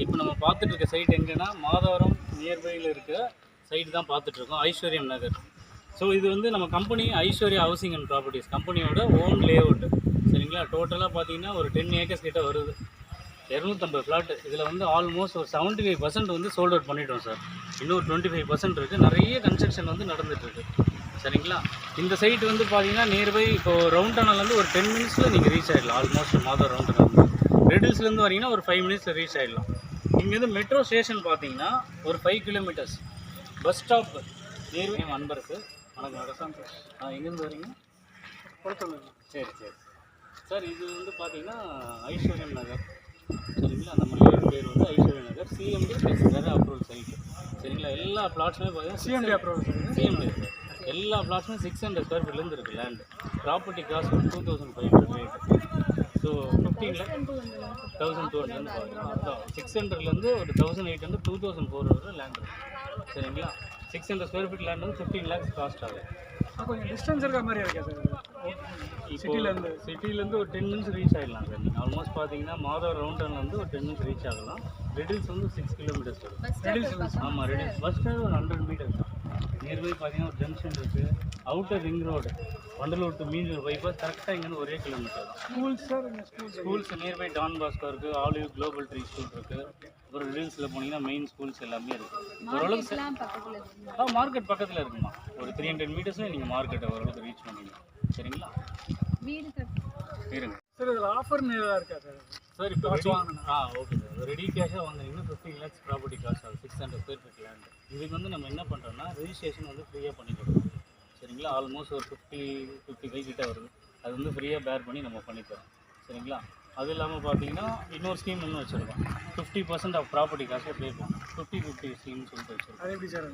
இப்போ நம்ம பார்த்துட்டு இருக்க சைட் எங்கன்னா மாதவரம் நியர்பையில் இருக்க சைட் தான் பார்த்துட்ருக்கோம், ஐஸ்வர்யம் நகர். ஸோ இது வந்து நம்ம company Aishwarya housing and properties கம்பெனியோட ஓன் லே அவுட்டு. சரிங்களா, டோட்டலாக பார்த்தீங்கன்னா ஒரு 10 ஏக்கர்ஸ் கிட்ட வருது, 250 ஃப்ளாட்டு. இதில் வந்து ஆல்மோஸ்ட் ஒரு 75% வந்து சோல்ட் அவுட் பண்ணிட்டோம் சார். இன்னும் ஒரு 25% இருக்குது. நிறைய கன்ஸ்ட்ரக்ஷன் வந்து நடந்துகிட்ருக்கு. சரிங்களா, இந்த சைட் வந்து பார்த்தீங்கன்னா நியர்பை இப்போது ரவுண்ட் டனல்லேருந்து ஒரு 10 மினிட்ஸில் நீங்கள் ரீச் ஆகிடலாம். ஆல்மோஸ்ட் மாதவரம் ரவுண்ட் டனல் ரெடில்ஸ்லேருந்து வரீங்கன்னா ஒரு 5 மினிட்ஸில் ரீச் ஆகிடலாம். இங்கேருந்து மெட்ரோ ஸ்டேஷன் பார்த்தீங்கன்னா ஒரு 5 கிலோமீட்டர்ஸ். பஸ் ஸ்டாப் நியர்பை அன்பருக்கு. வணக்கம் ரசாந்த் சார், எங்கேருந்து வரீங்க? சரி சரி சார், இது வந்து பார்த்தீங்கன்னா ஐஸ்வர்யம் நகர். சரிங்களா, நம்ம லேஅவுட் பேர் வந்து ஐஸ்வர்யம் நகர், சிஎம்டி ப்ளஸ் வேறு அப்ரூவல் சைட்டு. சரிங்களா, எல்லா பிளாட்ஸுமே பார்த்தீங்கன்னா CMD approval sir. CMD sir, எல்லா பிளாட்ஸுமே 600 ஸ்கொயர் ஃபீட்லேருந்து இருக்குது லேண்டு. ப்ராப்பர்ட்டி காஸ்ட் வந்து 2500 ரேட்டு. ஸோ 15 லேக் 1200 பார்த்தீங்கன்னா 600லேருந்து ஒரு 1800 2400 லேண்ட் இருக்குது. சரிங்களா, 600 ஸ்கொயர் ஃபீட் லேண்ட் வந்து 15 லேக்ஸ் காஸ்ட் ஆகும். கொஞ்சம் டிஸ்டன்ஸ் இருக்க மாதிரி இருக்கா சார்? சிட்டிலேருந்து ஒரு 10 மினிட்ஸ் ரீச் ஆகிடலாம் சார். நீங்கள் ஆல்மோஸ்ட் பார்த்தீங்கன்னா மாதவரம் ரவுண்ட் டவுன்லேருந்து ஒரு 10 மினிட்ஸ் ரீச் ஆகலாம். ரெடில்ஸ் வந்து 6 கிலோமீட்டர்ஸ் வரும். ரெடில்ஸ் ஆமாம், ரெடில்ஸ் பஸ் ஸ்டாண்ட் ஒரு 100 மீட்டர்ஸ் தான். நியர்பை பார்த்தீங்கன்னா ஒரு ஜங்ஷன் இருக்குது. Outer ring road Vandalur to Minjur bypass கரெக்டாக இங்கேருந்து ஒரே கிலோமீட்டர் தான். Schools sir? Schools nearby Don Bosco இருக்குது, ஆலிவ் குளோபல் ட்ரீ ஸ்கூல் இருக்குது. அப்புறம் ரிடில்ஸில் போனீங்கன்னா மெயின் ஸ்கூல்ஸ் எல்லாமே இருக்குது. ஓரளவுக்கு மார்க்கெட் பக்கத்தில் இருக்குமா, ஒரு 300 மீட்டர்ஸில் நீங்கள் மார்க்கெட்டை ஓரளவுக்கு ரீச் பண்ணிக்கலாம். சரிங்களா, இருங்க சார். இதில் ஆஃபர் ஏதாவது இருக்கா சார்? சார் இப்போ ஓகே சார், ரெடி கேஷாக வாங்குறீங்கன்னா 15 லேக்ஸ் ப்ராப்பர்ட்டி காஸ்ட் ஆகும். 600 ஸ்கொயர் ஃபீட் லேண்டு. இதுக்கு வந்து நம்ம என்ன பண்ணுறோம்னா ரெஜிஸ்ட்ரேஷன் வந்து ஃப்ரீயாக பண்ணி கொடுக்குறோம். சரிங்களா, ஆல்மோஸ்ட் ஒரு 55 கிட்ட வருது. அது வந்து ஃப்ரீயாக பேர் பண்ணி நம்ம பண்ணித்தரோம். சரிங்களா, அது இல்லாமல் பார்த்தீங்கன்னா இன்னொரு ஸ்கீம் ஒன்று வச்சுருக்கோம். 50% ஆஃப் ப்ராப்பர்ட்டி காஸ்ட்டில் பே பண்ணணும். 50-50 ஸ்கீம்னு சொல்லிட்டு வச்சுருக்கோம். அது எப்படி சார்?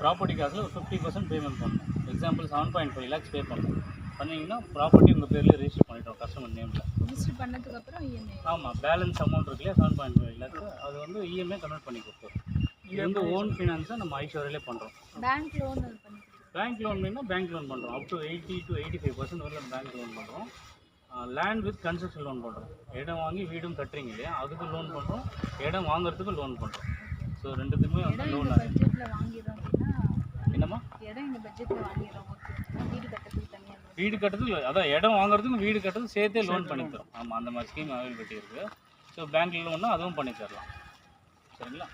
ப்ராப்பர்ட்டி காஸ்ட்டில் ஒரு 50% பேமெண்ட் பண்ணணும். எக்ஸாம்பிள் 7.5 லேக்ஸ் பே பண்ணணும். பண்ணிங்கன்னா ப்ராப்பர்ட்டி உங்கள் பேரில் ரெஜிஸ்டர் பண்ணிட்டோம் கஸ்டமர் நேமில். ரெஜிஸ்டர் பண்ணதுக்கப்புறம் இஎம்ஐ. ஆமாம், பேலன்ஸ் அமௌண்ட் இருக்கு இல்லையா 7.5 லேக்ஸ், அது வந்து இஎம்ஐ கன்வெர்ட் பண்ணி கொடுத்துரும். இது வந்து ஓன் ஃபினான்ஸை நம்ம ஐஸ்வர்யாலே பண்ணுறோம். பேங்க் லோன் பண்ணி பேங்க் லோன் வேணும்னா பேங்க் லோன் பண்ணுறோம். அப் டு 80 to 85% வரல பேங்க் லோன் பண்ணுறோம். லேண்ட் வித் கன்ஸ்ட்ரக்ஷன் லோன் பண்ணுறோம். இடம் வாங்கி வீடும் கட்டுறீங்க இல்லையா, அதுக்கு லோன் பண்ணுறோம். இடம் வாங்குறதுக்கு லோன் பண்ணுறோம். ஸோ ரெண்டுத்துக்குமே வந்து லோன் பட்ஜெட்டில் வாங்கிடுறோம் அப்படின்னா என்னம்மா இடம் இந்த பட்ஜெட்டில் வாங்கிடுறோம். வீடு கட்டுறதுக்கு தனியாக வீடு கட்டுறதுக்கு அதான் இடம் வாங்குறதுக்கும் வீடு கட்டுறதுக்கு சேர்த்தே லோன் பண்ணி தரோம். ஆமாம், அந்த மாதிரி ஸ்கீம் அவைலபிலிட்டி இருக்குது. ஸோ பேங்க் லோன்னா அதுவும் பண்ணி தரலாம். சரிங்களா.